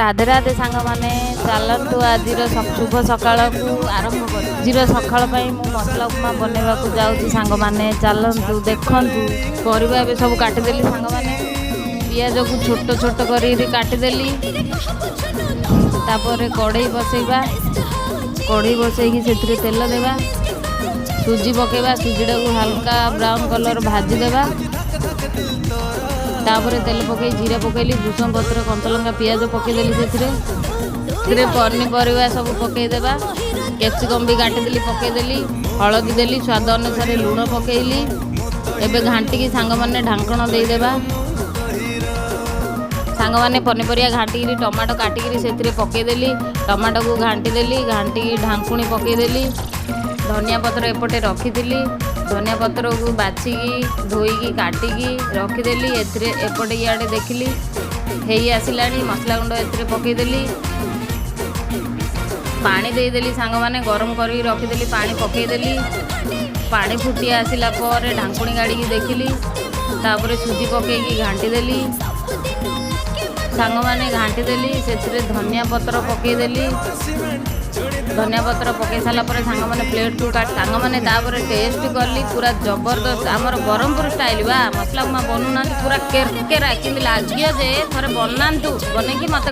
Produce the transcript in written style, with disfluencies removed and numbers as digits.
राधे राधे सांग मैंने चलतु आज शुभ सकाल को आरंभ कर आज सकाल मसला उपमा बनवा जाऊँगी सांग मैंने चलतु देखु परिवा ए सब काटिदेली सांग मैंने पियाज को छोट छोट कर काटिदेली तापर कढ़ई बसैबा कढ़ई बसैकी से तेल देवा सुजी पकेबा सुजीटा को हल्का ब्राउन कलर भाजीदेवा तापर तेल पकई जीरा पकईली भूषण पत्र कंचलंका पियाज पकईदेली से पनीपरिया सब पकईदेवा कैप्सिकम भी काटिदेली पकईदेली हलदी देली स्वाद अनुसार लुण पकईली एबे घांटिकी सांग माने ढांकण देदेबा सांग माने पनीपरिया घांटिकी टमाटो काटिकी से पकईदेली टमाटो को घांटीदेली घांटिकी ढांकुणी पकईदेली धनिया पत्र एपटे रखीली धनिया पत्र को बाछिकी धोईकी काटिकी रखीदेली एपटे इे देखिली हे आसला मसला गुंड ए पकईदेली पानी देदेली सांग माने गरम कर रखीदेली पानी पकईदेली पानी फुटी आसला पर ढांकुणी गाड़ी देखिली तापर सुजी पकईकी घांटीदेली सांग माने घांटीदेली से धनिया पत्र पकईदेली धनिया पत्र पकई सारा सांग मैंने प्लेट को काट सांग मैंने टेस्ट कली पूरा जबरदस्त आमर ब्रह्मपुर स्टाइल बा मसला उपमा बनूना पूरा केरकेरा कि लगे जे थे बनातु बनई मत